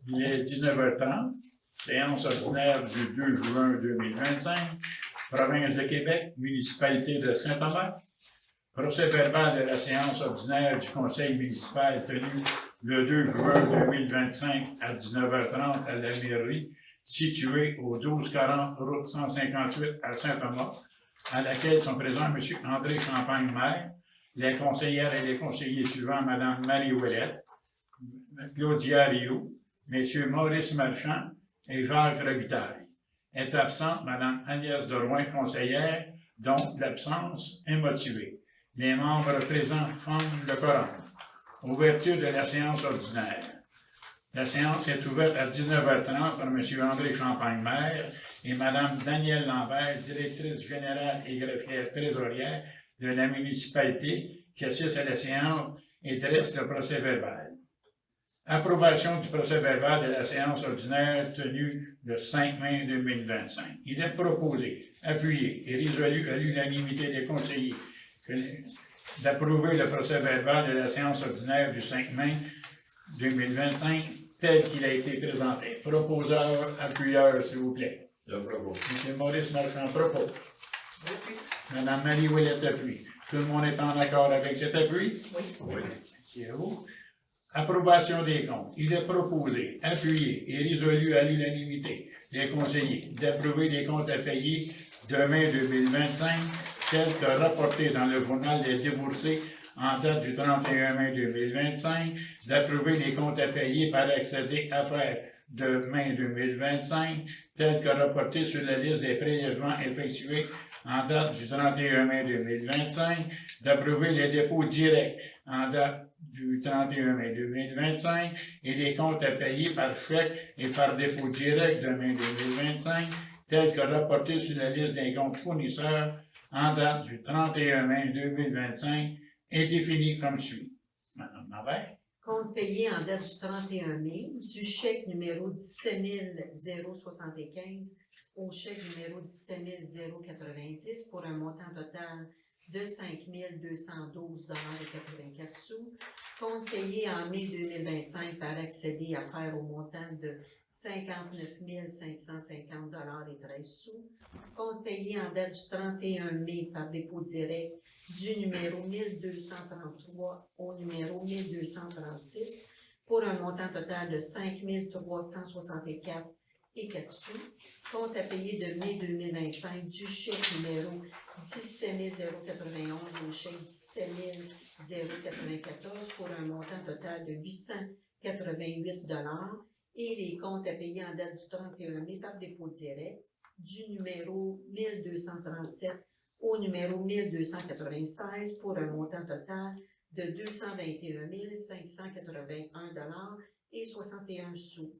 Il est 19h30, séance ordinaire du 2 juin 2025, province de Québec, municipalité de Saint-Thomas. Procès verbal de la séance ordinaire du conseil municipal tenue le 2 juin 2025 à 19h30 à la mairie, située au 1240 route 158 à Saint-Thomas, à laquelle sont présents M. André Champagne, maire, les conseillères et les conseillers suivants, Mme Marie Ouellette, Claudia Rioux, M. Maurice Marchand et Jacques Robitaille. Est absente Mme Agnès Derouin, conseillère, dont l'absence est motivée. Les membres présents forment le quorum. Ouverture de la séance ordinaire. La séance est ouverte à 19h30 par M. André Champagne, maire, et Mme Danielle Lambert, directrice générale et greffière trésorière de la municipalité, qui assiste à la séance et dresse le procès verbal. Approbation du procès verbal de la séance ordinaire tenue le 5 mai 2025. Il est proposé, appuyé et résolu à l'unanimité des conseillers d'approuver le procès verbal de la séance ordinaire du 5 mai 2025 tel qu'il a été présenté. Proposeur, appuyeur, s'il vous plaît. Je propose. M. Maurice Marchand propose. Mme Marie Ouellette appuie. Tout le monde est en accord avec cet appui? Oui. Merci à vous. Approbation des comptes. Il est proposé, appuyé et résolu à l'unanimité des conseillers d'approuver les comptes à payer de mai 2025 tels que rapportés dans le journal des déboursés en date du 31 mai 2025, d'approuver les comptes à payer par accédé affaires de mai 2025 tels que rapportés sur la liste des prélèvements effectués en date du 31 mai 2025, d'approuver les dépôts directs en date du 31 mai 2025 et les comptes à payer par chèque et par dépôt direct de mai 2025, tels que rapportés sur la liste des comptes fournisseurs en date du 31 mai 2025 est définie comme suit. Madame Lambert. Compte payé en date du 31 mai, du chèque numéro 17 075 au chèque numéro 17 090 pour un montant total de 5 212,84 $. Compte payé en mai 2025 par accédé à faire au montant de 59 550,13 $. Compte payé en date du 31 mai par dépôt direct du numéro 1233 au numéro 1236 pour un montant total de 5 364 et 4 sous. Compte à payer de mai 2025 du chèque numéro 17 091 au chèque 17 094 pour un montant total de 888 $ et les comptes à payer en date du 31 mai par dépôt direct du numéro 1237 au numéro 1296 pour un montant total de 221 581 $ et 61 sous.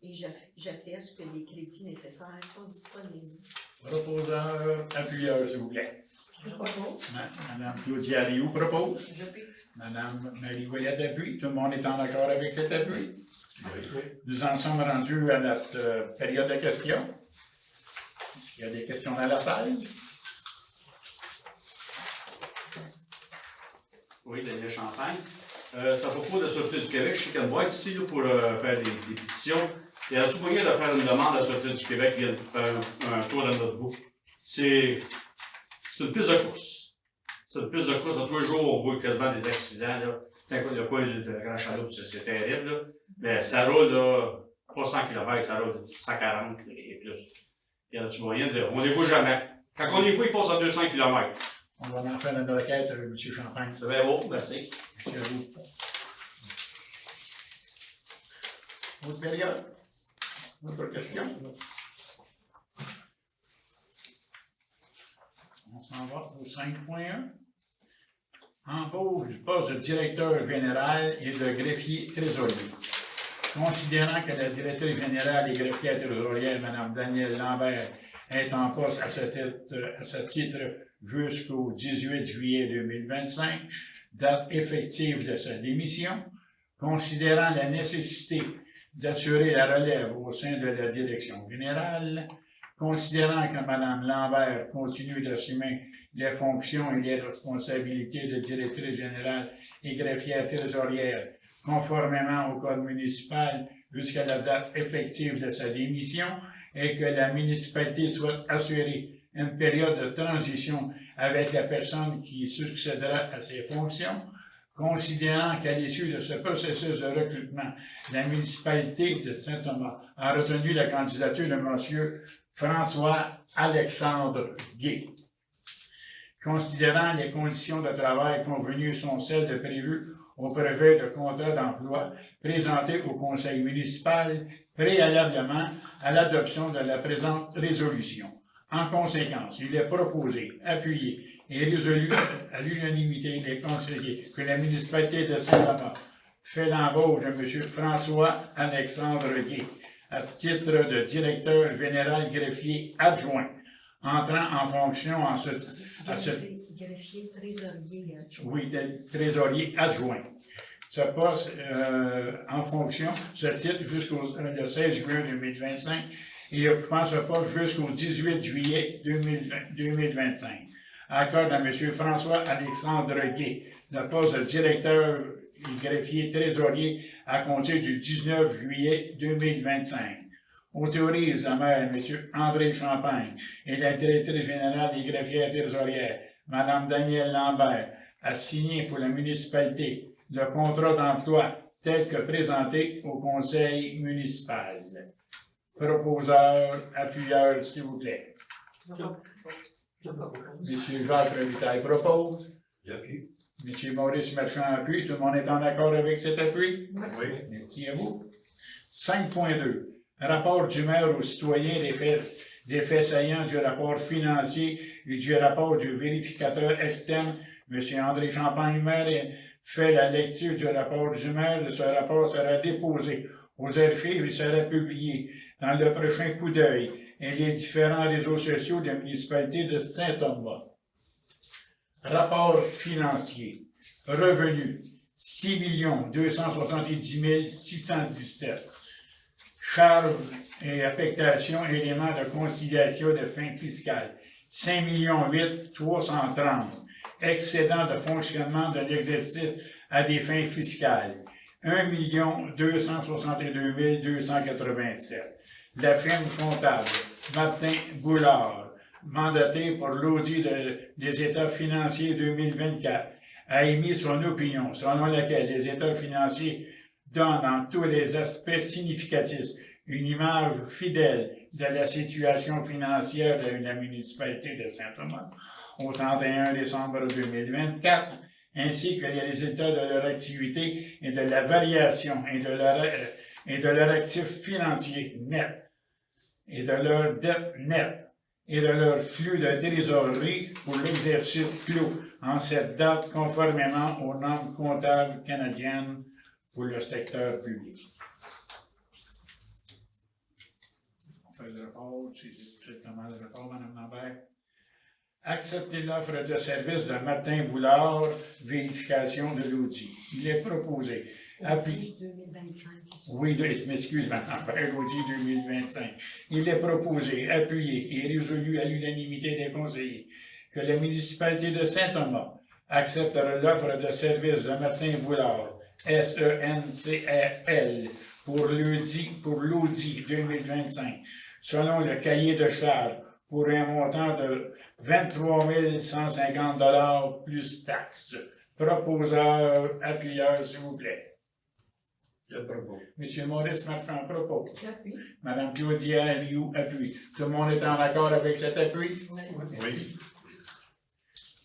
Et j'atteste que les crédits nécessaires sont disponibles. Proposeur, appuyeur, s'il vous plaît. Je propose. Madame Claudia Rioux propose. J'appuie. Madame Marie Ouellette appuie. Tout le monde est en accord avec cet appui? Oui. Nous en sommes rendus à notre période de questions. Est-ce qu'il y a des questions dans la salle? Oui, Daniel Champagne. C'est à propos de la Sûreté du Québec. Je sais qu'il y a une boîte ici là, pour faire des pétitions. Et as-tu moyen de faire une demande à la Sûreté du Québec qui vienne faire un tour dans notre bout? C'est une piste de course. C'est une piste de course. À tous les jours, on voit quasiment des accidents. Là. Il n'y a pas de grand chaloupe, c'est terrible. Là. Mais ça roule là, pas 100 km, ça roule 140 et plus. Et as-tu moyen de. On ne les voit jamais. Quand on les voit, ils passent à 200 km. On va en faire une requête, M. Champagne. C'est bien beau, merci. Merci à vous. Autre période? Autre question? On s'en va au 5.1. Embauche du poste de directeur général et de greffier trésorier. Considérant que la directrice générale et greffière trésorière, Mme Danielle Lambert, est en poste à ce titre jusqu'au 18 juillet 2025, date effective de sa démission, considérant la nécessité d'assurer la relève au sein de la direction générale, considérant que Mme Lambert continue d'assumer les fonctions et les responsabilités de directrice générale et greffière trésorière conformément au code municipal jusqu'à la date effective de sa démission et que la municipalité soit assurée une période de transition avec la personne qui succédera à ses fonctions, considérant qu'à l'issue de ce processus de recrutement, la municipalité de Saint-Thomas a retenu la candidature de M. François-Alexandre Gay. Considérant les conditions de travail convenues sont celles de prévues au brevet de contrat d'emploi présenté au conseil municipal préalablement à l'adoption de la présente résolution. En conséquence, il est proposé, appuyé et résolu à l'unanimité des conseillers que la municipalité de Saint-Thomas fait l'embauche de M. François-Alexandre Gay à titre de directeur général greffier adjoint, entrant en fonction Greffier trésorier adjoint. Oui, trésorier adjoint. Ce poste en fonction, ce titre jusqu'au le 16 juin 2025 et occupant ce poste jusqu'au 18 juillet 2025. Accorde à M. François-Alexandre Gay le poste de directeur et greffier trésorier à compter du 19 juillet 2025. Autorise le maire, M. André Champagne, et la directrice générale des greffières trésorières, Mme Danielle Lambert, à signer pour la municipalité le contrat d'emploi tel que présenté au conseil municipal. Proposeur, appuyeur, s'il vous plaît. Monsieur Jacques Robitaille propose. J'appuie. Monsieur Maurice Marchand appuie. Tout le monde est en accord avec cet appui? Oui. Merci à vous. 5.2. Rapport du maire aux citoyens des faits saillants du rapport financier et du rapport du vérificateur externe. M. André Champagne, maire, fait la lecture du rapport du maire. Ce rapport sera déposé aux archives et sera publié dans le prochain coup d'œil et les différents réseaux sociaux de la municipalité de Saint-Thomas. Rapport financier. Revenus 6 270 617. Charges et affectations, éléments de conciliation de fin fiscale. 5 800 330. Excédent de fonctionnement de l'exercice à des fins fiscales. 1 262 287. La firme comptable Martin Boulard, mandaté pour l'audit des états financiers 2024, a émis son opinion selon laquelle les états financiers donnent en tous les aspects significatifs une image fidèle de la situation financière de la municipalité de Saint-Thomas au 31 décembre 2024, ainsi que les résultats de leur activité et de la variation et de leur actif financier net et de leur dette nette et de leur flux de trésorerie pour l'exercice clos en cette date conformément aux normes comptables canadiennes pour le secteur public. On fait le rapport, c'est comment le rapport, Mme Lambert? Accepter l'offre de service de Martin Boulard, vérification de l'audit. Il est proposé. Audit 2025. Oui, je m'excuse, Mme Lambert, l'audit 2025. Il est proposé, appuyé et résolu à l'unanimité des conseillers que la municipalité de Saint-Thomas accepte l'offre de service de Martin Boulard, SENCRL, pour l'audit 2025, selon le cahier de charges pour un montant de 23 150 $ plus taxes. Proposeur, appuyeur, s'il vous plaît. Je propose. Monsieur Maurice Marchand propose. J'appuie. Madame Claudia Liu appuie. Tout le monde est en accord avec cet appui? Oui.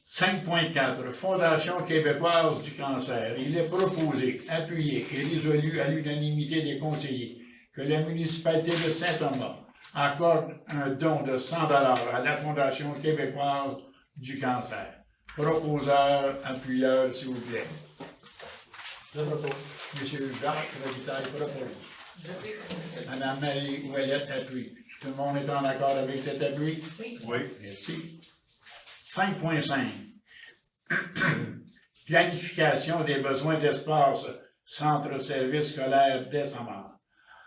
5.4. Fondation québécoise du cancer. Il est proposé, appuyé et résolu à l'unanimité des conseillers que la municipalité de Saint-Thomas accorde un don de 100 $ à la Fondation québécoise du cancer. Proposeur, appuyeur, s'il vous plaît. Je propose. Monsieur Jacques Robitaille propose. Madame Marie Ouellette appuie. Tout le monde est en accord avec cet appui? Oui. Oui. Merci. 5.5. Planification des besoins d'espace centre-service scolaire décembre.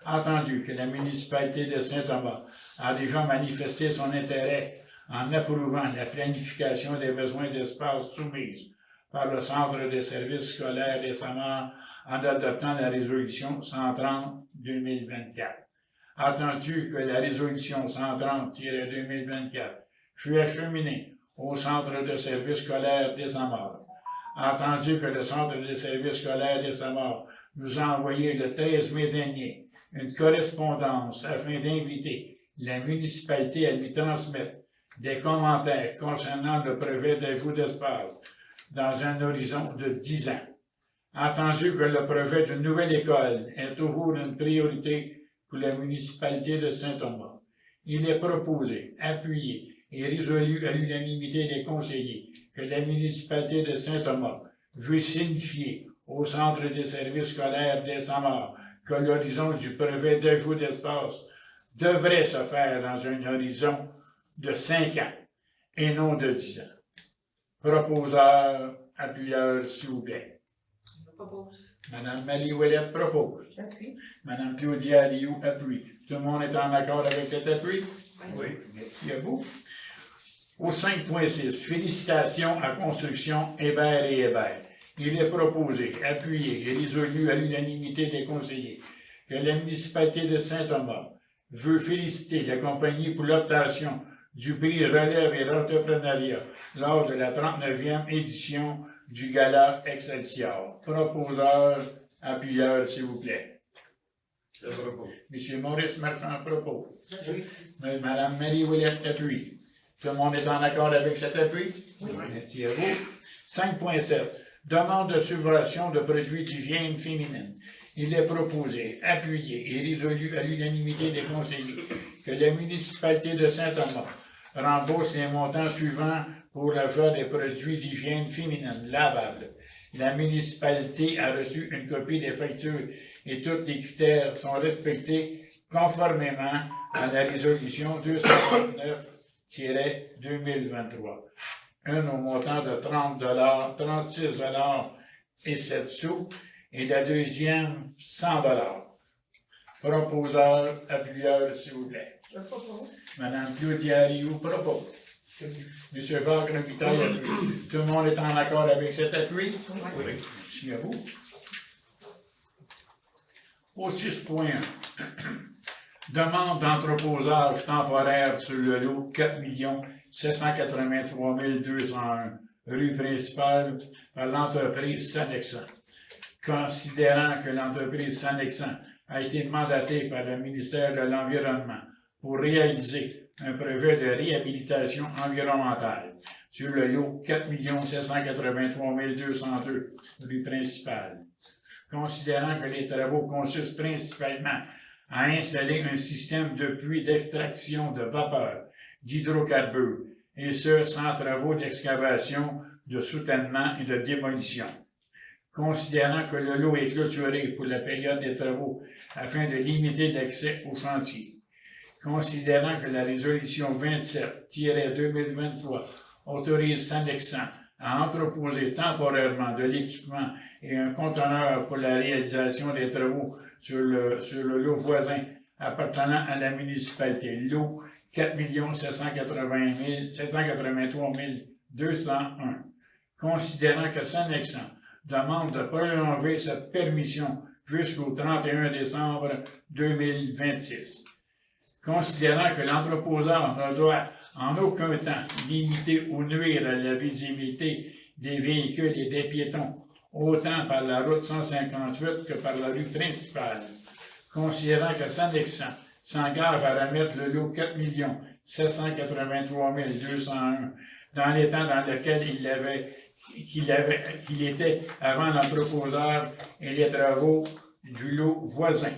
Entendu que la municipalité de Saint-Thomas a déjà manifesté son intérêt en approuvant la planification des besoins d'espace soumise par le Centre des services scolaires des Samars en adoptant la résolution 130-2024. Attendu que la résolution 130-2024 fut acheminée au Centre de services scolaires des Samars. Attendu que le Centre des services scolaires des Samars nous a envoyé le 13 mai dernier une correspondance afin d'inviter la municipalité à lui transmettre des commentaires concernant le projet d'ajout d'espace dans un horizon de 10 ans. Attendu que le projet d'une nouvelle école est toujours une priorité pour la municipalité de Saint-Thomas, il est proposé, appuyé et résolu à l'unanimité des conseillers que la municipalité de Saint-Thomas veut signifier au Centre des services scolaires des Samars que l'horizon du projet d'ajout d'espace devrait se faire dans un horizon de 5 ans et non de 10 ans. Proposeur, appuyeur, s'il vous plaît. Je propose. Madame Marie-Ouellette propose. J'appuie. Madame Claudia Aliou appuie. Tout le monde est en accord avec cet appui? Oui. Merci à vous. Au 5.6, félicitations à Construction Hébert et Hébert. Il est proposé, appuyé et résolu à l'unanimité des conseillers que la municipalité de Saint-Thomas veut féliciter la compagnie pour l'obtention du prix Relève et d'entrepreneuriat lors de la 39e édition du Gala Excelsior. Proposeur, appuyeur, s'il vous plaît. Je propose. Monsieur Maurice Marchand propose. J'appuie. Madame Marie-Ouellette appuie. Tout le monde est en accord avec cet appui? Oui. Merci à vous. 5.7. Demande de subvention de produits d'hygiène féminine. Il est proposé, appuyé et résolu à l'unanimité des conseillers que la municipalité de Saint-Thomas rembourse les montants suivants pour l'achat des produits d'hygiène féminine lavables. La municipalité a reçu une copie des factures et tous les critères sont respectés conformément à la résolution 239-2023. Un au montant de 30 $, 36 $ et 7 sous, et la deuxième 100 $. Proposeur, appuyeur, s'il vous plaît. Je propose. Madame Claudia Rioux propose. Monsieur Wagner Vitaille appuie. Tout le monde est en accord avec cet appui? Oui. Merci à vous. Au 6.1. Demande d'entreposage temporaire sur le lot 4 783 201, rue principale, par l'entreprise Sanexan. Considérant que l'entreprise Sanexan a été mandatée par le ministère de l'Environnement pour réaliser un projet de réhabilitation environnementale sur le lot 4 783 202, rue principale. Considérant que les travaux consistent principalement à installer un système de puits d'extraction de vapeur d'hydrocarbures, et ce, sans travaux d'excavation, de soutènement et de démolition. Considérant que le lot est clôturé pour la période des travaux afin de limiter l'accès au chantier. Considérant que la résolution 27-2023 autorise Sanexan à entreposer temporairement de l'équipement et un conteneur pour la réalisation des travaux sur le lot voisin appartenant à la municipalité, lot 4 783 201. Considérant que Sanexan demande de prolonger cette permission jusqu'au 31 décembre 2026. Considérant que l'entreposeur ne doit en aucun temps limiter ou nuire à la visibilité des véhicules et des piétons, autant par la route 158 que par la rue principale. Considérant que Sanexan s'engage à remettre le lot 4 783 201 dans les temps dans lesquels qu'il était avant l'entreposeur et les travaux du lot voisin.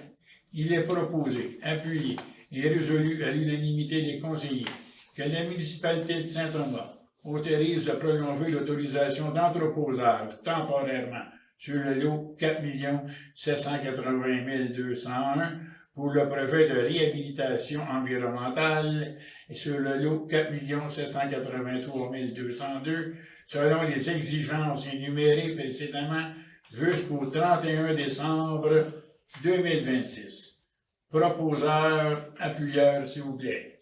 Il est proposé, appuyé et résolu à l'unanimité des conseillers que la municipalité de Saint-Thomas autorise de prolonger l'autorisation d'entreposage temporairement sur le lot 4 780 201 pour le projet de réhabilitation environnementale et sur le lot 4 783 202 selon les exigences énumérées précédemment jusqu'au 31 décembre 2026. Proposeur, appuyeur, s'il vous plaît.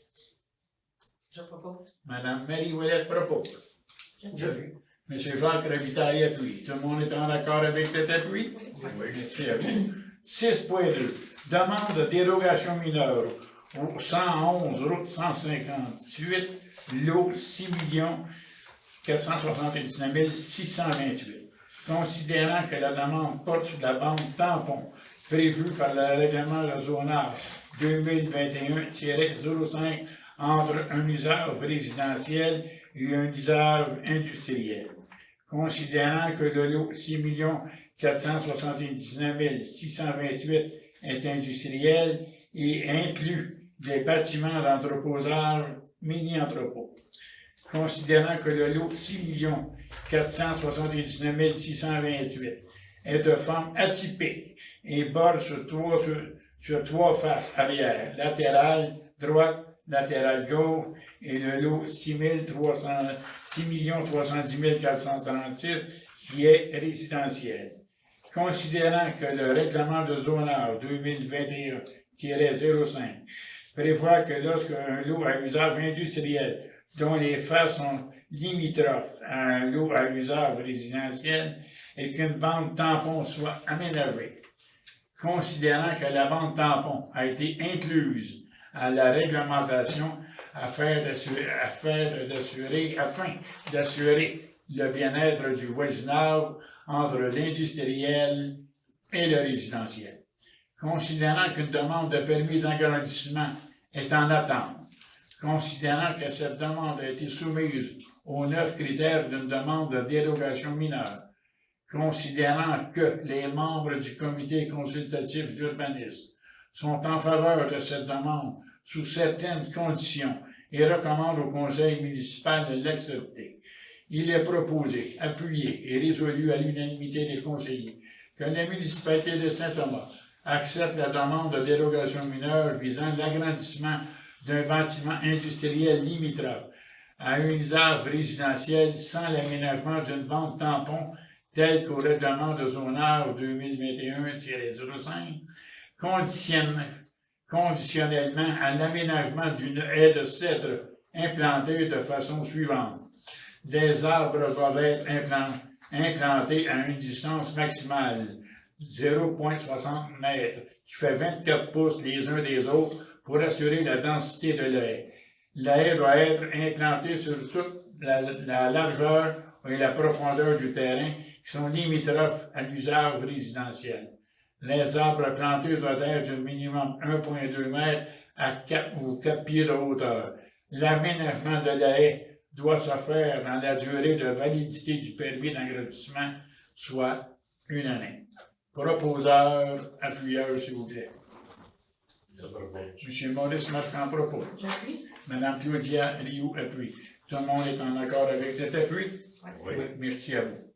Je propose. Madame Marie-Ouellette propose. J'appuie. M. Jacques Robitaille appuie. Tout le monde est en accord avec cet appui? Merci à vous. 6.2. Demande de dérogation mineure au 111 route 158, lot 6 479 628. Considérant que la demande porte sur la bande tampon prévue par le règlement de zonage 2021-05 entre un usage résidentiel et un usage industriel. Considérant que le lot 6 479 628 est industriel et inclut des bâtiments d'entreposage mini-entrepôts. Considérant que le lot 6 479 628 est de forme atypique et borde sur trois faces arrière, latérale droite, latérale gauche, et le lot 6 310 436 qui est résidentiel. Considérant que le règlement de zonage 2021-05 prévoit que lorsque un lot à usage industriel dont les faces sont limitrophes à un lot à usage résidentiel et qu'une bande tampon soit aménagée, considérant que la bande tampon a été incluse à la réglementation afin d'assurer le bien-être du voisinage entre l'industriel et le résidentiel. Considérant qu'une demande de permis d'agrandissement est en attente, considérant que cette demande a été soumise aux 9 critères d'une demande de dérogation mineure, considérant que les membres du comité consultatif d'urbanisme sont en faveur de cette demande sous certaines conditions et recommandent au conseil municipal de l'accepter. Il est proposé, appuyé et résolu à l'unanimité des conseillers que la municipalité de Saint-Thomas accepte la demande de dérogation mineure visant l'agrandissement d'un bâtiment industriel limitrophe à un usage résidentiel sans l'aménagement d'une bande tampon telle qu'au règlement de zonage 2021-05, conditionnellement à l'aménagement d'une haie de cèdre implantée de façon suivante. Des arbres doivent être implantés à une distance maximale 0,60 mètres, qui fait 24 pouces les uns des autres pour assurer la densité de la haie. La haie doit être implantée sur toute la largeur et la profondeur du terrain qui sont limitrophes à l'usage résidentiel. Les arbres plantés doivent être d'un minimum 1,2 mètres à 4 pieds de hauteur. L'aménagement de la haie doit se faire dans la durée de validité du permis d'agrandissement, soit 1 année. Proposeur, appuyeur, s'il vous plaît. M. Maurice Marchand propose. J'appuie. Mme Claudia Rioux appuie. Tout le monde est en accord avec cet appui? Oui. Merci à vous.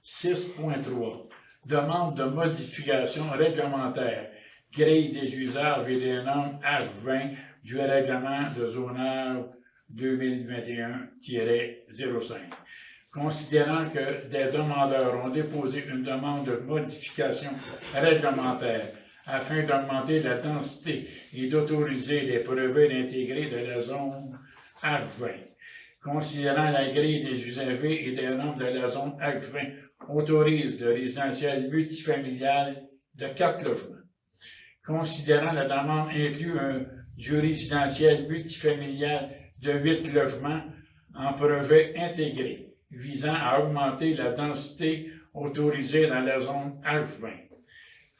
6.3. Demande de modification réglementaire. Grille des usages et des normes H20 du règlement de zonage 2021-05. Considérant que des demandeurs ont déposé une demande de modification réglementaire afin d'augmenter la densité et d'autoriser les brevets d'intégrer de la zone H20. Considérant la grille des usagers et des normes de la zone H20 autorise le résidentiel multifamilial de 4 logements. Considérant la demande inclut du résidentiel multifamilial de 8 logements en projet intégré, visant à augmenter la densité autorisée dans la zone H20.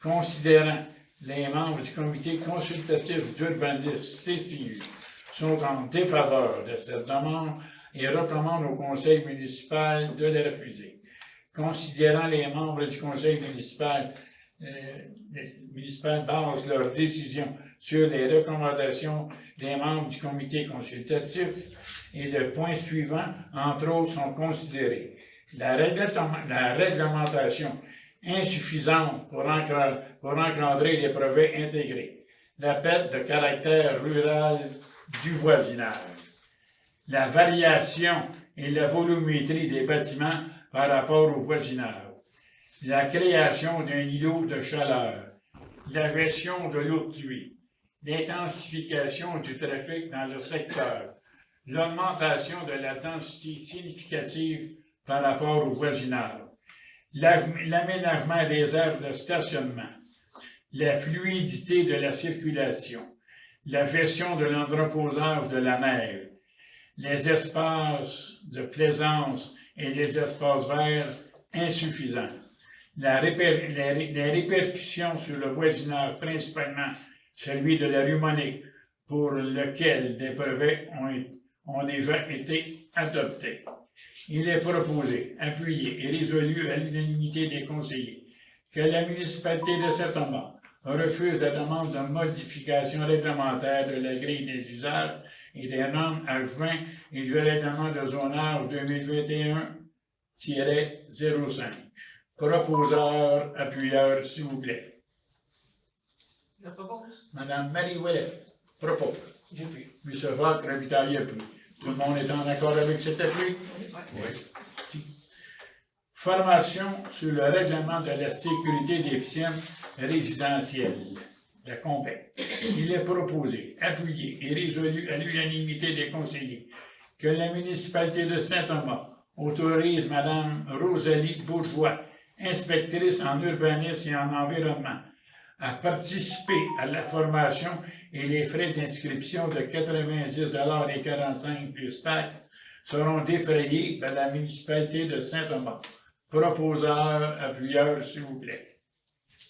Considérant les membres du comité consultatif d'urbanisme CCU sont en défaveur de cette demande et recommandent au conseil municipal de la refuser. Considérant les membres du conseil municipal basent leur décision sur les recommandations des membres du comité consultatif et le point suivant, entre autres, sont considérés. La réglementation insuffisante pour encadrer les projets intégrés, la perte de caractère rural du voisinage, la variation et la volumétrie des bâtiments par rapport au voisinage, la création d'un îlot de chaleur, la gestion de l'eau de pluie, l'intensification du trafic dans le secteur, l'augmentation de la densité significative par rapport au voisinage, l'aménagement des aires de stationnement, la fluidité de la circulation, la gestion de l'entreposage de la mer, les espaces de plaisance et les espaces verts insuffisants, les répercussions sur le voisinage, principalement celui de la rue Monet, pour lequel des brevets ont déjà été adoptés. Il est proposé, appuyé et résolu à l'unanimité des conseillers que la municipalité de Saint-Thomas refuse la demande de modification réglementaire de la grille des usages et des normes H20 et du règlement de zonage 2021-05. Proposeur, appuyeur, s'il vous plaît. Je propose. Madame Marie Ouellet propose. J'appuie. Monsieur Vacre, Vitali appuie. Tout le monde est en accord avec cet appui? Oui. Formation sur le règlement de la sécurité des piscines résidentielles, la COMPEC. Il est proposé, appuyé et résolu à l'unanimité des conseillers que la municipalité de Saint-Thomas autorise Mme Rosalie Bourgeois, inspectrice en urbanisme et en environnement, à participer à la formation et les frais d'inscription de 90$ et 45 plus taxes seront défrayés par la municipalité de Saint-Thomas. Proposeur, appuyeur, s'il vous plaît.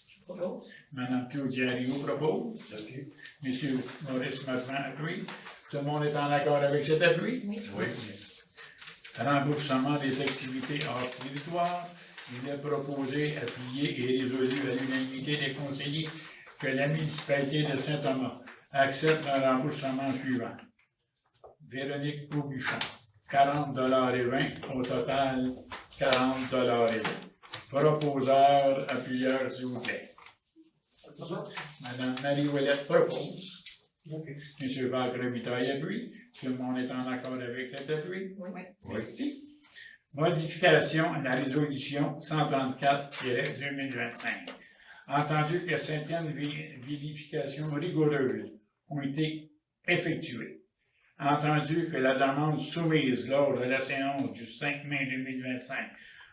Je propose. Madame Claudia Rio propose. J'appuie. Monsieur Maurice Martin appuie. Tout le monde est en accord avec cet appui? Oui. Remboursement des activités hors territoire. Il est proposé, appuyé et résolu à l'unanimité des conseillers que la municipalité de Saint-Thomas accepte le remboursement suivant. Véronique Aubuchon, 40,20 $, au total 40,20 $. Proposeur, appuyeur, s'il vous plaît. Madame Marie Ouellette propose. Monsieur Vacre-Vitaille appuie. Tout le monde est en accord avec cet appui? Oui. Merci. Modification à la résolution 134-2025. Entendu que certaines vérifications rigoureuses ont été effectuées. Entendu que la demande soumise lors de la séance du 5 mai 2025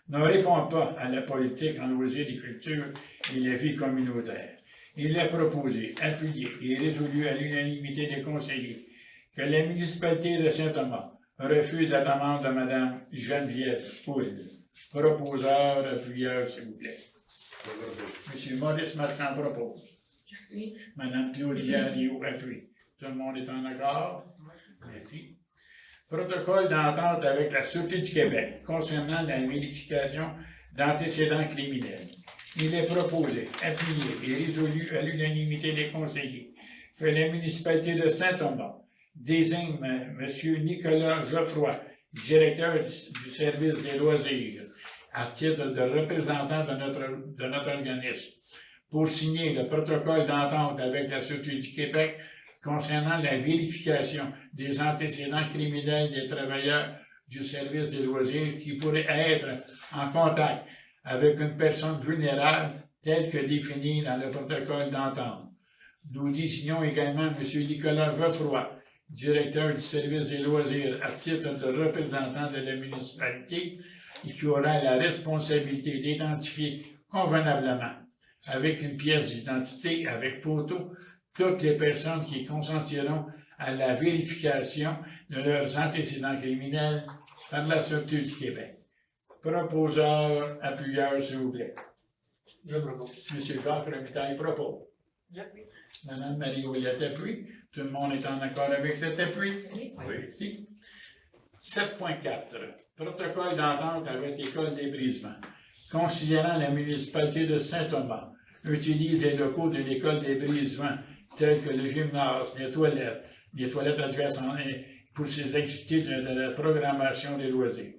ne répond pas à la politique en loisirs et culture et la vie communautaire. Il est proposé, appuyé et résolu à l'unanimité des conseillers que la municipalité de Saint-Thomas refuse la demande de Mme Geneviève Poul. Proposeur, appuyeur, s'il vous plaît. Monsieur Maurice Marchand propose. Oui. Mme Claudia Rio appuie. Tout le monde est en accord? Merci. Protocole d'entente avec la Sûreté du Québec concernant la vérification d'antécédents criminels. Il est proposé, appuyé et résolu à l'unanimité des conseillers que la municipalité de Saint-Thomas désigne M. Nicolas Geoffroy, directeur du service des loisirs, à titre de représentant de notre organisme, pour signer le protocole d'entente avec la Sûreté du Québec concernant la vérification des antécédents criminels des travailleurs du service des loisirs qui pourraient être en contact avec une personne vulnérable telle que définie dans le protocole d'entente. Nous désignons également M. Nicolas Geoffroy, directeur du service des loisirs, à titre de représentant de la municipalité et qui aura la responsabilité d'identifier convenablement, avec une pièce d'identité, avec photo, toutes les personnes qui consentiront à la vérification de leurs antécédents criminels par la Sûreté du Québec. Proposeur, appuyeur, s'il vous plaît. Je propose. Monsieur Jacques Robitaille propose. J'appuie. Madame Marie Ouellette appuie. Tout le monde est en accord avec cet appui? Oui. Merci. 7.4. Protocole d'entente avec l'École des Brisements. Considérant la municipalité de Saint-Thomas utilise les locaux de l'École des Brisements, tels que le gymnase, les toilettes adjacentes, pour ses activités de la programmation des loisirs.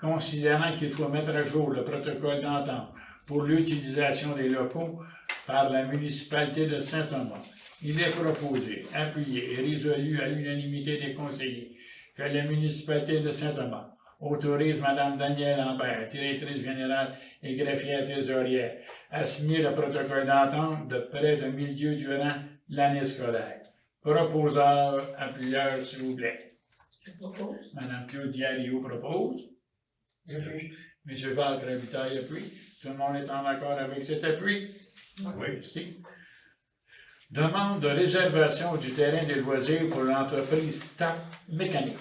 Considérant qu'il faut mettre à jour le protocole d'entente pour l'utilisation des locaux par la municipalité de Saint-Thomas, il est proposé, appuyé et résolu à l'unanimité des conseillers que la municipalité de Saint-Thomas autorise Mme Danielle Lambert, directrice générale et greffière trésorière, à signer le protocole d'entente de près de 1000 lieux durant l'année scolaire. Proposeur, appuyeur, s'il vous plaît. Je propose. Madame Claudia Rio propose. J'appuie. Monsieur Val Robitaille appuie. Tout le monde est en accord avec cet appui? Oui, merci. Demande de réservation du terrain des loisirs pour l'entreprise TAP Mécanique.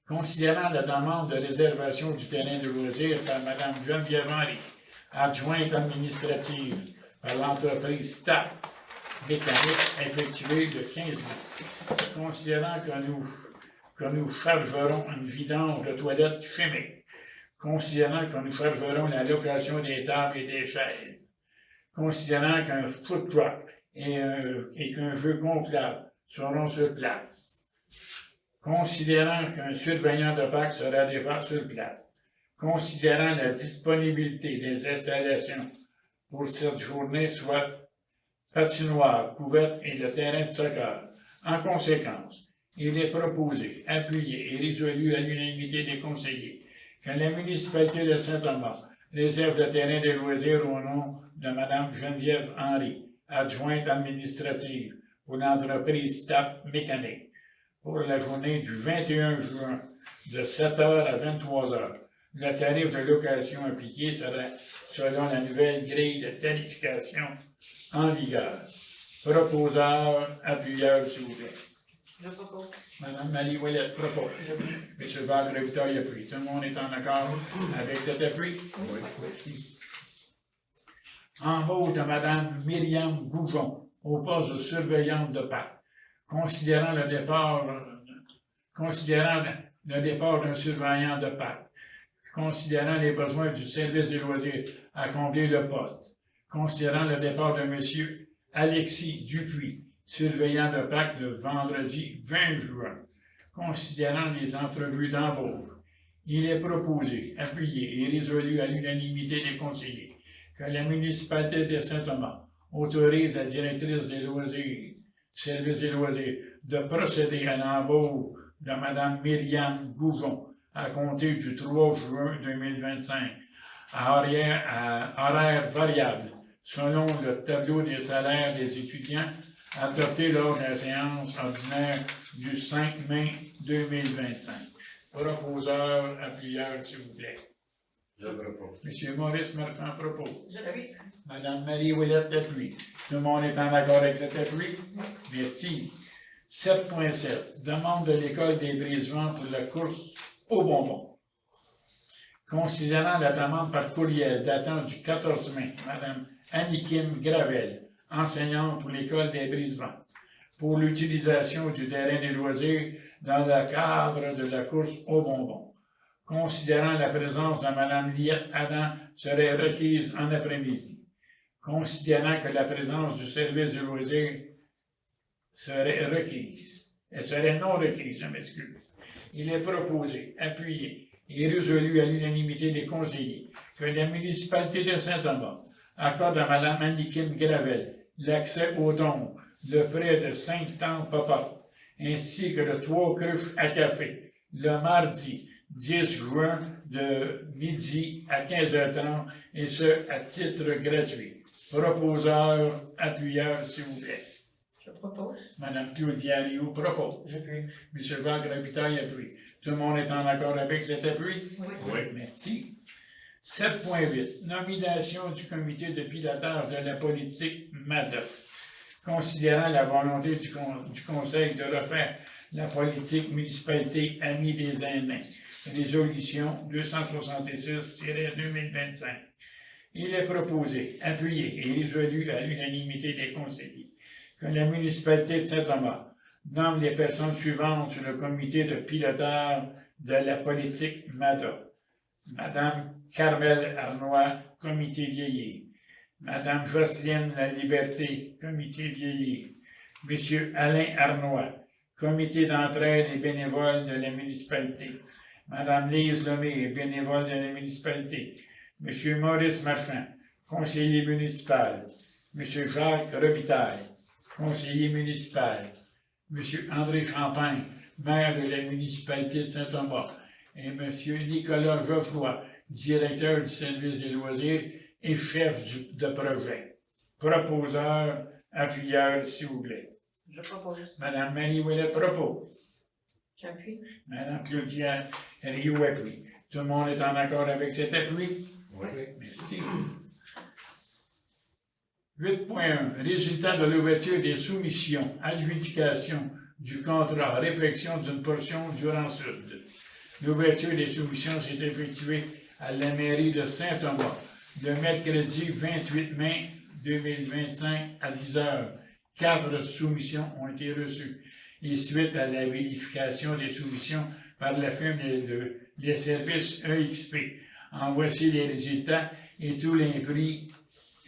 Considérant la demande de réservation du terrain de loisirs par Mme Geneviève Henry, adjointe administrative par l'entreprise TAP Mécanique effectuée le 15 mai, considérant que nous chargerons une vidange de toilettes chimiques, considérant que nous chargerons la location des tables et des chaises, considérant qu'un food truck et qu'un jeu gonflable seront sur place, considérant qu'un surveillant de parc sera déjà sur place, considérant la disponibilité des installations pour cette journée, soit patinoire, couverte et le terrain de soccer. En conséquence, il est proposé, appuyé et résolu à l'unanimité des conseillers que la municipalité de Saint-Thomas réserve le terrain de loisirs au nom de Mme Geneviève Henry, adjointe administrative pour l'entreprise TAP Mécanique, pour la journée du 21 juin de 7h à 23h. Le tarif de location appliqué sera selon la nouvelle grille de tarification en vigueur. Proposeur, appuyeur, s'il vous plaît. Je propose. Madame Marie Ouellette propose. Monsieur Val Robitaille appuie. Tout le monde est en accord avec cet appui? Oui. Merci. Embauche de Madame Myriam Goujon au poste de surveillante de parc. Considérant le départ d'un surveillant de parc, considérant les besoins du service des loisirs à combler le poste, considérant le départ de Monsieur Alexis Dupuis, surveillant de parc le vendredi 20 juin, considérant les entrevues d'embauche, il est proposé, appuyé et résolu à l'unanimité des conseillers que la municipalité de Saint-Thomas autorise la directrice des loisirs, services des loisirs, de procéder à l'embauche de Mme Myriam Goujon à compter du 3 juin 2025 à horaire variable selon le tableau des salaires des étudiants adopté lors de la séance ordinaire du 5 mai 2025. Proposeur, appuyeur, s'il vous plaît. Je propose. Monsieur Maurice Marchand propose. J'appuie. Madame Marie Ouellette appuie. Tout le monde est en accord avec cet appui? Merci. 7.7. Demande de l'école des Brisevents pour la course aux bonbons. Considérant la demande par courriel datant du 14 mai, Madame Annie-Kim Gravel, enseignante pour l'école des Brisevents, pour l'utilisation du terrain des loisirs dans le cadre de la course aux bonbons. Considérant la présence de Mme Liette Adam serait requise en après-midi. Considérant que la présence du service des loisirs serait requise, elle serait non requise, je m'excuse. Il est proposé, appuyé et résolu à l'unanimité des conseillers que la municipalité de Saint-Thomas accorde à Mme Annie-Kim Gravel l'accès aux dons, le prêt de 5 temps pop-up, ainsi que de 3 cruches à café, le mardi 10 juin de midi à 15h30, et ce, à titre gratuit. Proposeur, appuyeur, s'il vous plaît. Je propose. Madame Claudia Rio propose. J'appuie. Monsieur Jacques Robitaille appuie. Tout le monde est en accord avec cet appui? Oui. Merci. 7.8. Nomination du comité de pilotage de la politique MADA. Considérant la volonté du Conseil de refaire la politique municipalité Amis des aînés, résolution 266-2025. Il est proposé, appuyé et résolu à l'unanimité des conseillers que la municipalité de Saint-Thomas nomme les personnes suivantes sur le comité de pilotage de la politique MADA. Madame Carmel Arnois, comité vieillir. Madame Jocelyne La Liberté, comité vieillir. Monsieur Alain Arnois, comité d'entraide et bénévole de la municipalité. Madame Lise Lemay, bénévole de la municipalité. Monsieur Maurice Marchand, conseiller municipal. Monsieur Jacques Robitaille, conseiller municipal. Monsieur André Champagne, maire de la municipalité de Saint-Thomas. Et Monsieur Nicolas Geoffroy, directeur du service des loisirs et chef de projet. Proposeur, appuyeur, s'il vous plaît. Je propose. Madame Marie Ouellet propose. J'appuie. Madame Claudia Rio appuie. Tout le monde est en accord avec cet appui? Oui. Merci. 8.1. Résultat de l'ouverture des soumissions, adjudication du contrat, réflexion d'une portion du Durand-Sud. L'ouverture des soumissions s'est effectuée à la mairie de Saint-Thomas le mercredi 28 mai 2025 à 10 heures. 4 soumissions ont été reçues. Et suite à la vérification des soumissions par la firme les services EXP. En voici les résultats et tous les prix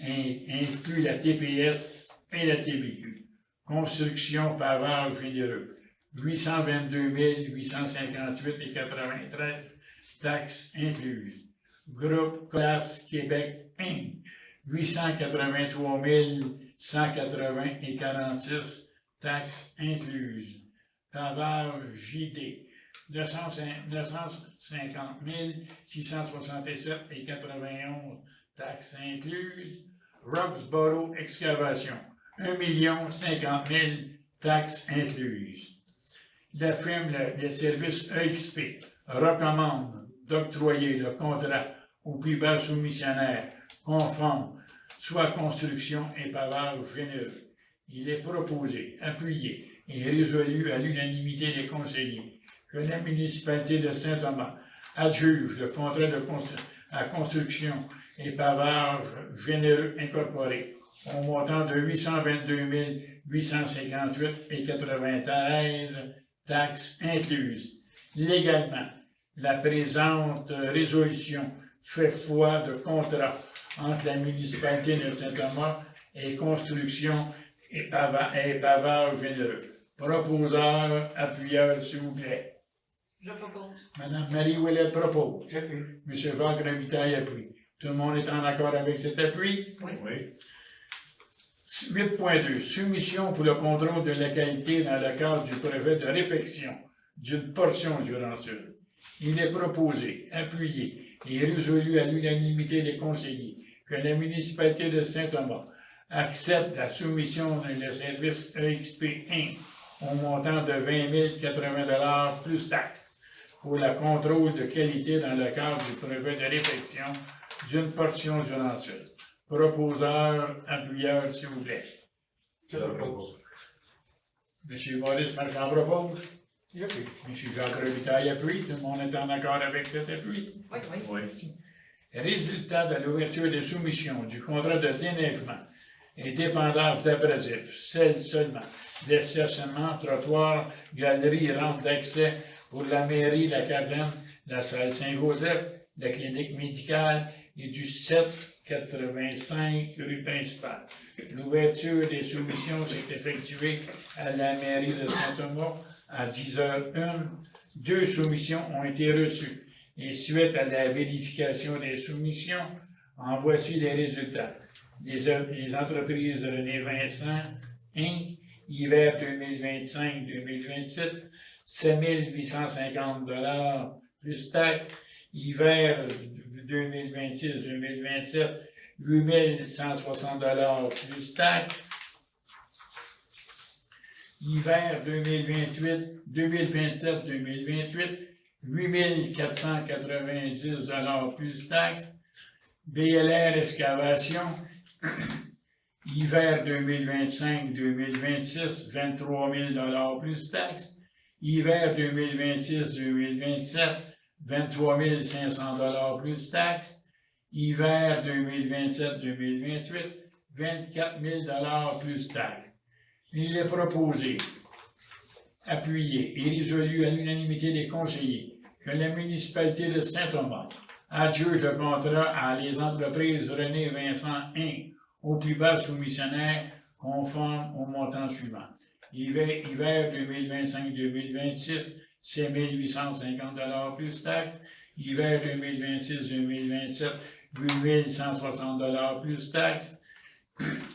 inclut la TPS et la TVQ. Construction pavage généreux, 822 858,93, taxes incluses. Groupe Classe Québec Inc., 883 180,46, taxes incluses. Pavage JD, 950 667,91, taxes incluses. Roxborough Excavation, 1 050 000, taxes incluses. La firme des services EXP recommande d'octroyer le contrat au plus bas soumissionnaire conforme, soit construction et pavage généreux. Il est proposé, appuyé et résolu à l'unanimité des conseillers que la municipalité de Saint-Thomas adjuge le contrat à construction et pavage généreux incorporé au montant de 822 858,93, taxes incluses. Légalement, la présente résolution fait foi de contrat entre la municipalité de Saint-Thomas et construction et pavage généreux. Proposeur, appuyeur, s'il vous plaît. Je propose. Madame Marie Ouellet propose. J'appuie. Monsieur Jacques Robitaille appuie. Tout le monde est en accord avec cet appui? Oui. 8.2. Soumission pour le contrôle de la qualité dans le cadre du projet de réfection d'une portion du Durand-Sud. Il est proposé, appuyé et résolu à l'unanimité des conseillers que la municipalité de Saint-Thomas accepte la soumission de service EXP Inc. au montant de 20 080 plus taxes pour le contrôle de qualité dans le cadre du projet de réfection d'une portion du Durand-Sud. Proposeur, appuyeur, s'il vous plaît. Je propose. Monsieur Maurice Marchand propose. J'appuie. Monsieur Jacques Robitaille appuie. Tout le monde est en accord avec cet appui? Oui. Oui. Résultat de l'ouverture des soumissions du contrat de déneigement et dépendance d'abrasifs, celle seulement d'estationnement, trottoir, galerie et rampe d'accès pour la mairie, la caserne, la salle Saint-Joseph, la clinique médicale et du 785 rue principale. L'ouverture des soumissions s'est effectuée à la mairie de Saint-Thomas à 10h01. 2 soumissions ont été reçues. Et suite à la vérification des soumissions, en voici les résultats. Les entreprises René Vincent, Inc., hiver 2025-2027, 7 850 $ plus taxes. Hiver 2026-2027, 8 160 $ plus taxes. Hiver 2027-2028, 8 490 $ plus taxes. BLR Excavation, hiver 2025-2026, 23 000 $ plus taxes. Hiver 2026-2027, 23 500 $ plus taxes. Hiver 2027-2028, 24 000 $ plus taxes. Il est proposé, appuyé et résolu à l'unanimité des conseillers que la municipalité de Saint-Thomas adjuge le contrat à les entreprises René Vincent Inc. au plus bas soumissionnaire conforme au montant suivant. Hiver 2025-2026, 7 850 $ plus taxes. Hiver 2026-2027, 8 160 $ plus taxes.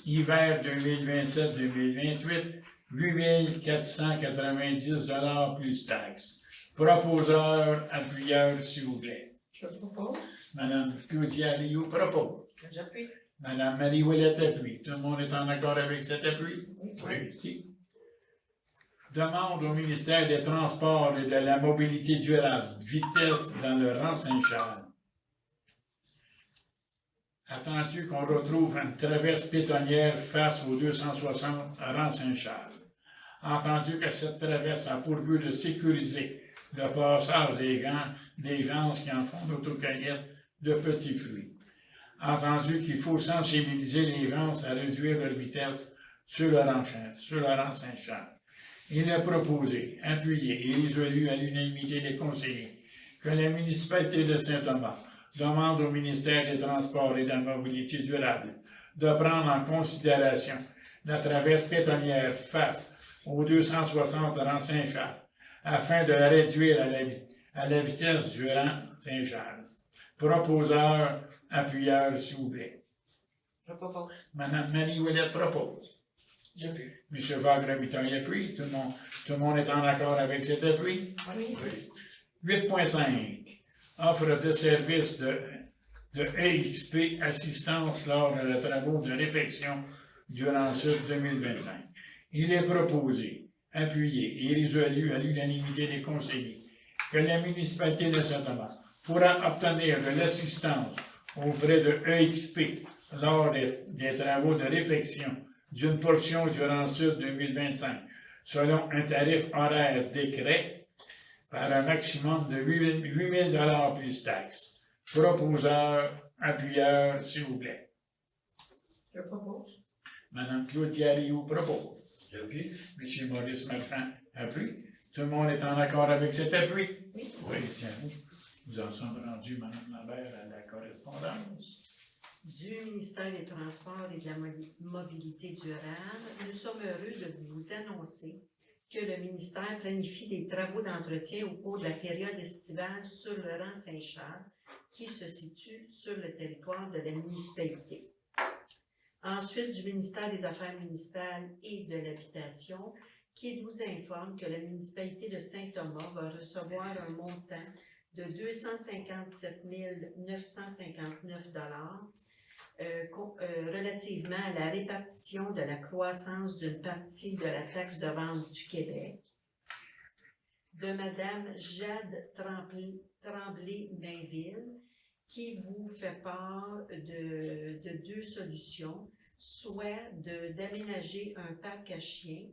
Hiver 2027-2028, 8 490 $ plus taxes. Proposeur, appuyeur, s'il vous plaît. Je propose. Madame Claudia Rio propose. J'appuie. Madame Marie Ouellet appuie. Tout le monde est en accord avec cet appui? Oui. Ici. Demande au ministère des Transports et de la Mobilité durable, vitesse dans le rang Saint-Charles. Attendu qu'on retrouve une traverse piétonnière face au 260 rang Saint-Charles. Entendu que cette traverse a pour but de sécuriser le passage des gens qui en font d'autocueillette de petits fruits. Entendu qu'il faut sensibiliser les gens à réduire leur vitesse sur le rang Saint-Charles. Il est proposé, appuyé et résolu à l'unanimité des conseillers que la municipalité de Saint-Thomas demande au ministère des Transports et de la Mobilité durable de prendre en considération la traverse piétonnière face au 260 rang Saint-Charles afin de la réduire à la vitesse du rang Saint-Charles. Proposeur, appuyeur, s'il vous plaît. Je propose. Madame Marie-Ouellette propose. J'appuie. M. Wagner-Vitaille appuie. Tout le monde est en accord avec cet appui? Oui. 8.5. Offre de service de EXP assistance lors de travaux de réfection durant ce 2025. Il est proposé, appuyé et résolu à l'unanimité des conseillers que la municipalité de Saint-Thomas pourra obtenir de l'assistance auprès de EXP lors des travaux de réfection d'une portion du rang sud 2025, selon un tarif horaire décret par un maximum de 8 000 plus taxes. Proposeur, appuyeur, s'il vous plaît. Je propose. Madame Claudia Rioux propose. J'appuie. Monsieur Maurice Marchand appuie. Tout le monde est en accord avec cet appui? Oui. Oui, tiens, nous en sommes rendus, Madame Lambert, à la correspondance. Du ministère des Transports et de la Mobilité durable, nous sommes heureux de vous annoncer que le ministère planifie des travaux d'entretien au cours de la période estivale sur le rang Saint-Charles, qui se situe sur le territoire de la municipalité. Ensuite, du ministère des Affaires municipales et de l'Habitation, qui nous informe que la municipalité de Saint-Thomas va recevoir un montant de 257 959 relativement à la répartition de la croissance d'une partie de la taxe de vente du Québec, de Madame Jade Tremblay-Mainville, qui vous fait part de deux solutions, soit d'aménager un parc à chiens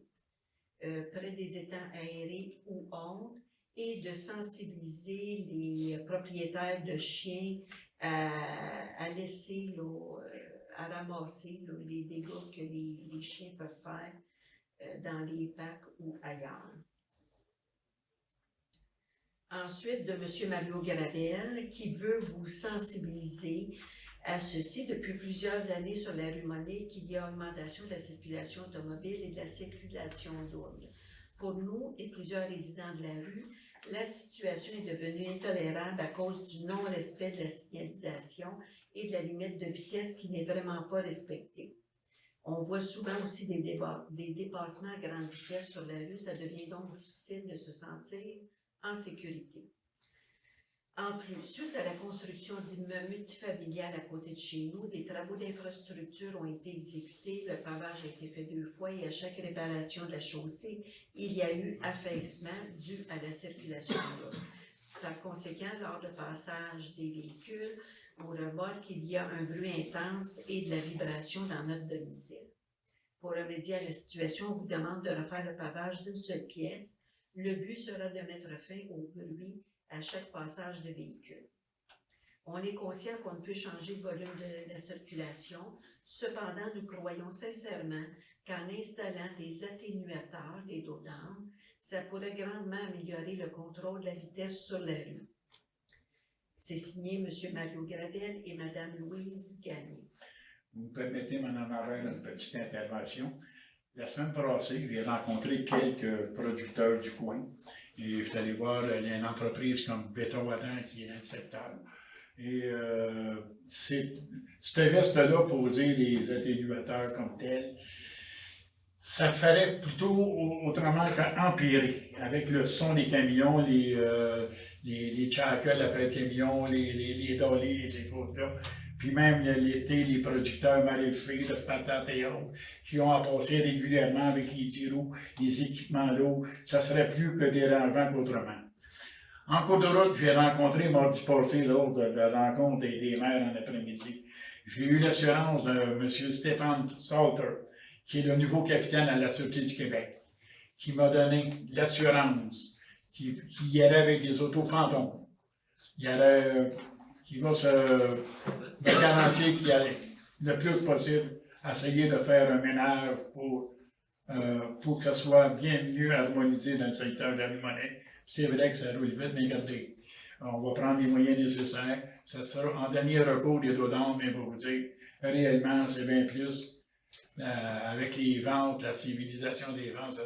près des étangs aérés ou autres, et de sensibiliser les propriétaires de chiens à laisser, à ramasser les dégâts que les chiens peuvent faire dans les parcs ou ailleurs. Ensuite, de M. Mario Gravel, qui veut vous sensibiliser à ceci. Depuis plusieurs années sur la rue Monique, il y a augmentation de la circulation automobile et de la circulation double. Pour nous et plusieurs résidents de la rue, la situation est devenue intolérable à cause du non-respect de la signalisation et de la limite de vitesse qui n'est vraiment pas respectée. On voit souvent aussi des dépassements à grande vitesse sur la rue, ça devient donc difficile de se sentir en sécurité. En plus, suite à la construction d'immeubles multifamiliales à côté de chez nous, des travaux d'infrastructure ont été exécutés, le pavage a été fait 2 fois et à chaque réparation de la chaussée, il y a eu affaissement dû à la circulation lourde. Par conséquent, lors du passage des véhicules ou remorques, il y a un bruit intense et de la vibration dans notre domicile. Pour remédier à la situation, on vous demande de refaire le pavage d'une seule pièce. Le but sera de mettre fin au bruit à chaque passage de véhicule. On est conscient qu'on ne peut changer le volume de la circulation. Cependant, nous croyons sincèrement qu'en installant des atténuateurs, des dos d'âne, ça pourrait grandement améliorer le contrôle de la vitesse sur la rue. C'est signé M. Mario Gravel et Mme Louise Gagné. Vous me permettez, Mme Lambert, une petite intervention. La semaine passée, j'ai rencontré quelques producteurs du coin. Et vous allez voir, il y a une entreprise comme Béton Adam qui est dans le secteur. Et ce geste-là, poser des atténuateurs comme tel, ça ferait plutôt autrement qu'empirer. Avec le son des camions, les tchackles après le camion, les dollies, ces choses-là. puis même l'été, les producteurs maraîchers de patates et autres, qui ont à passer régulièrement avec les tiroux, les équipements d'eau, ça serait plus que dérangeant qu'autrement. En cours de route, j'ai rencontré mardi passé l'autre de rencontre des maires en après-midi. J'ai eu l'assurance de M. Stéphane Salter, qui est le nouveau capitaine à la Sûreté du Québec, qui m'a donné l'assurance qu'il y allait avec des autos fantômes. Il va me garantir qu'il allait le plus possible essayer de faire un ménage pour que ça soit bien mieux harmonisé dans le secteur de la monnaie. C'est vrai que ça roule vite, mais regardez, on va prendre les moyens nécessaires. Ça sera en dernier recours des dos d'âme, mais je vais vous dire, réellement, c'est bien plus avec les ventes, la civilisation des ventes,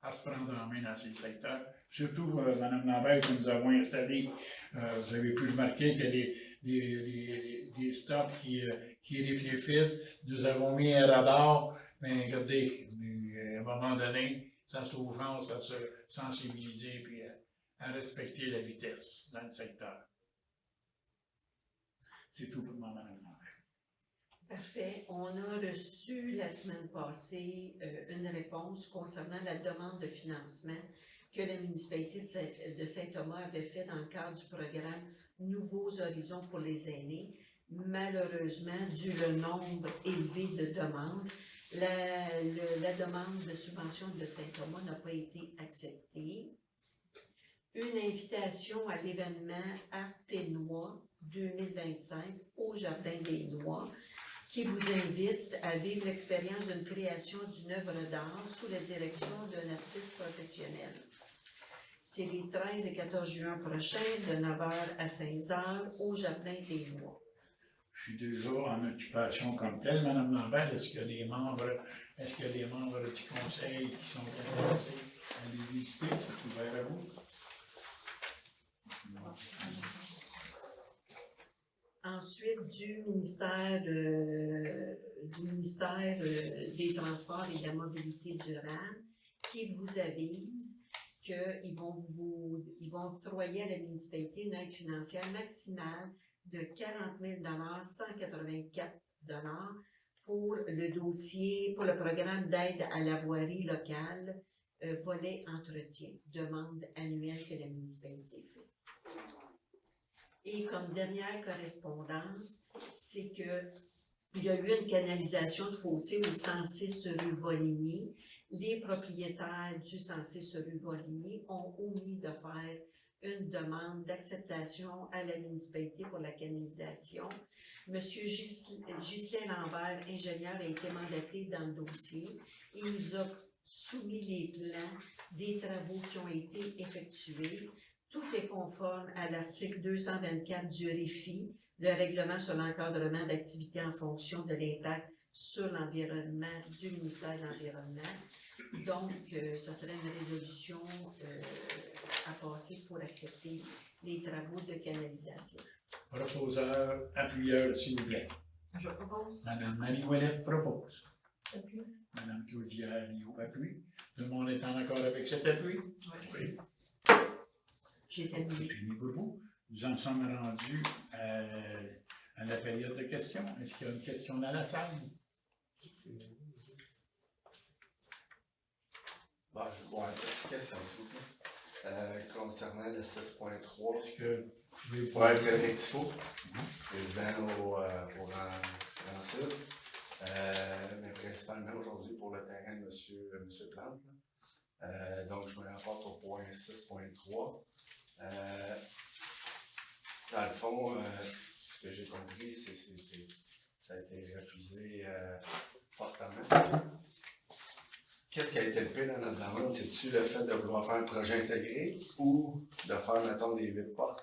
à se prendre en main dans ces secteurs. Surtout, Mme Lambert, que nous avons installé, vous avez pu remarquer qu'il y a des stops qui réfléchissent. Nous avons mis un radar, mais regardez, à un moment donné, ça se trouve à se sensibiliser puis à respecter la vitesse dans le secteur. C'est tout pour moi, Mme Lambert. Parfait. On a reçu la semaine passée une réponse concernant la demande de financement que la municipalité de Saint-Thomas avait fait dans le cadre du programme Nouveaux Horizons pour les aînés. Malheureusement, dû le nombre élevé de demandes, la demande de subvention de Saint-Thomas n'a pas été acceptée. Une invitation à l'événement Arténois 2025 au Jardin des Noix, qui vous invite à vivre l'expérience d'une création d'une œuvre d'art sous la direction d'un artiste professionnel. C'est les 13 et 14 juin prochains, de 9h à 16h, au Jardin des Noix. Je suis déjà en occupation comme telle, Mme Lambert. Est-ce qu'il y a des membres du conseil qui sont intéressés à les visiter? C'est ouvert à vous? Ensuite, du ministère des Transports et de la Mobilité durable, qui vous avise qu'ils vont octroyer à la municipalité une aide financière maximale de 40 000 184 pour le dossier, pour le programme d'aide à la voirie locale, volet entretien, demande annuelle que la municipalité fait. Et comme dernière correspondance, c'est que il y a eu une canalisation de fossé au 106 rue Voligny. Les propriétaires du 106 rue Voligny ont omis de faire une demande d'acceptation à la municipalité pour la canalisation. Monsieur Ghislain Lambert, ingénieur, a été mandaté dans le dossier. Il nous a soumis les plans des travaux qui ont été effectués. Tout est conforme à l'article 224 du REFI, le règlement sur l'encadrement d'activités en fonction de l'impact sur l'environnement du ministère de l'Environnement. Donc, ça serait une résolution à passer pour accepter les travaux de canalisation. Proposeur, appuyeur, s'il vous plaît. Je propose. Madame Marie-Ouellette propose. Appui. Madame Claudia Liou appuie. Tout le monde est en accord avec cet appui? Oui. J'ai C'est terminé. fini pour vous. Nous en sommes rendus à la période de questions. Est-ce qu'il y a une question dans la salle? Bon, je vais voir une petite question, s'il vous plaît. Concernant le 6.3. Est-ce que vous pouvez vous Oui, Frédéric Thibault, président au Grand Sud. Mais principalement aujourd'hui pour le terrain de M. Plante. Donc, je me rapporte au point 6.3. Dans le fond, ce que j'ai compris, ça a été refusé fortement. Qu'est-ce qui a été le pire dans notre demande? C'est-tu le fait de vouloir faire un projet intégré ou de faire, mettons, des 8 portes?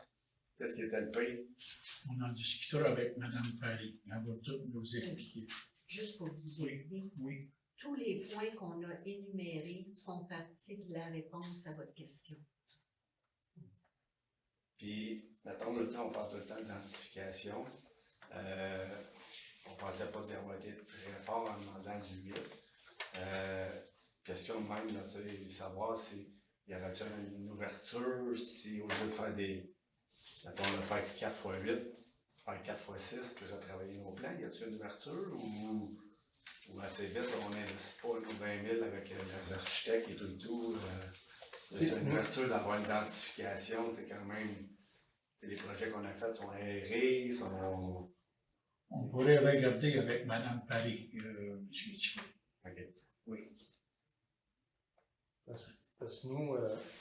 Qu'est-ce qui était le pire? On en discutera avec Mme Paris. Elle va tout nous expliquer. Juste pour vous aider, Oui. tous les points qu'on a énumérés font partie de la réponse à votre question. Puis, mettons, on parle tout le temps d'identification. On ne pensait pas d'y avoir été très fort en demandant du 8. Question même, là, savoir si y avait-il une ouverture, si au lieu de faire mettons, de faire 4 x 8, faire 4x6 puis retravailler nos plans? Y a-t-il une ouverture ou assez vite, on n'investit pas nos 20 000 avec les architectes et tout? Y a-t-il une ouverture d'avoir une identification, tu sais, quand même, les projets qu'on a faits sont aérés, sont... On pourrait regarder avec Mme Paris, M. Chico. OK. Oui, Parce que nous,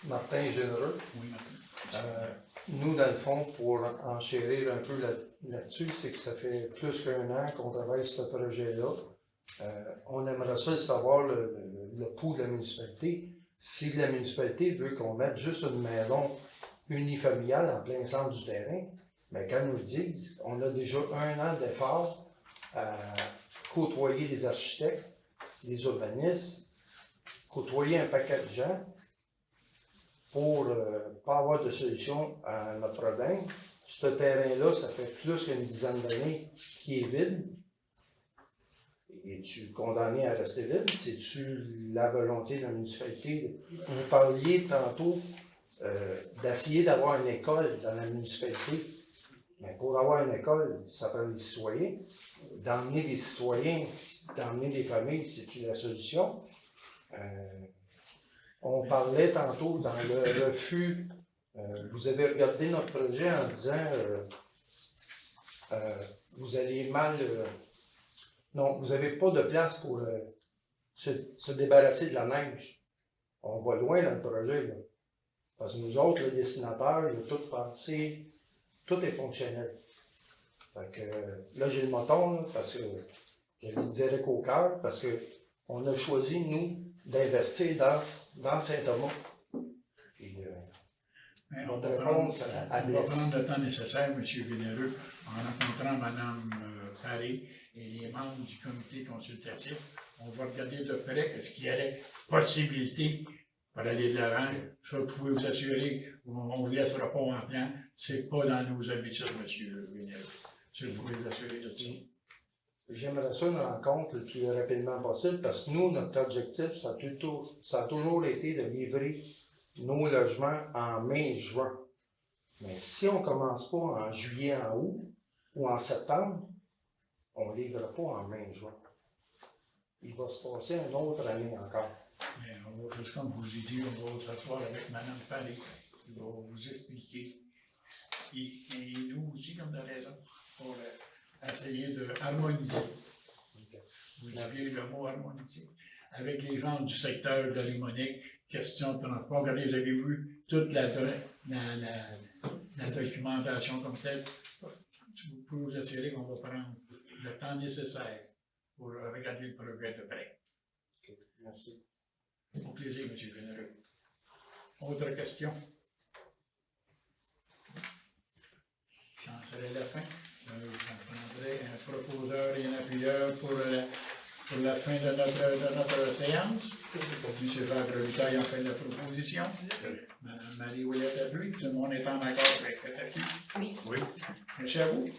Martin est généreux. oui, madame. Nous, dans le fond, pour enchérir un peu là-dessus, c'est que ça fait plus qu'un an qu'on travaille sur ce projet-là. On aimerait ça savoir le coût de la municipalité. Si la municipalité veut qu'on mette juste une maison unifamiliale en plein centre du terrain, bien, quand nous le disent, on a déjà un an d'effort à côtoyer des architectes, des urbanistes, côtoyer un paquet de gens pour pas avoir de solution à notre problème. Ce terrain-là, ça fait plus qu'une dizaine d'années qu'il est vide. Es-tu condamné à rester vide? C'est-tu la volonté de la municipalité? Vous parliez tantôt d'essayer d'avoir une école dans la municipalité. Mais pour avoir une école, ça prend des citoyens. D'emmener des citoyens, d'emmener des familles, c'est-tu la solution? On parlait tantôt dans le refus. Vous avez regardé notre projet en disant vous allez mal. Non, vous n'avez pas de place pour se débarrasser de la neige. On va loin dans le projet, là. Parce que nous autres, les dessinateurs, ils ont tout pensé, tout est fonctionnel. Fait que là, j'ai le moton, là, parce que je le disais au cœur, parce que on a choisi, nous, d'investir dans Saint-Thomas. Puis, Mais on notre va prendre réponse à le temps nécessaire, M. Vénéreux, en rencontrant Mme Paris et les membres du comité consultatif. On va regarder de près est-ce qu'il y aurait possibilité pour aller de l'avant. Ça, vous pouvez vous assurer, on ne laissera pas en plan. C'est pas dans nos habitudes, M. Vénéreux. Ça, vous pouvez vous assurer de ça. j'aimerais ça une rencontre le plus rapidement possible parce que nous, notre objectif, ça a toujours été de livrer nos logements en mai-juin. Mais si on ne commence pas en juillet, en août ou en septembre, on ne livrera pas en mai-juin. Il va se passer une autre année encore. Mais on va faire comme vous ai dit, on va s'asseoir avec Mme Paris. Elle va vous expliquer. Et nous aussi, comme dans raison, pour essayer de harmoniser. Vous avez le mot harmoniser. Avec les gens du secteur de la Limonique, question de transport. Regardez, vous avez vu toute la documentation comme telle. Vous pouvez vous assurer qu'on va prendre le temps nécessaire pour regarder le projet de près. Okay, merci. Au plaisir, M. Vénéreux. Autre question? Ça en serait la fin. Je prendrai un proposeur et un appuyeur pour la fin de notre séance. M. Fabre-Lucaille en fait la proposition. Mme Marie-Ouellette Abuy, tout le monde est en accord avec cet appui? Oui. Oui. Merci à vous.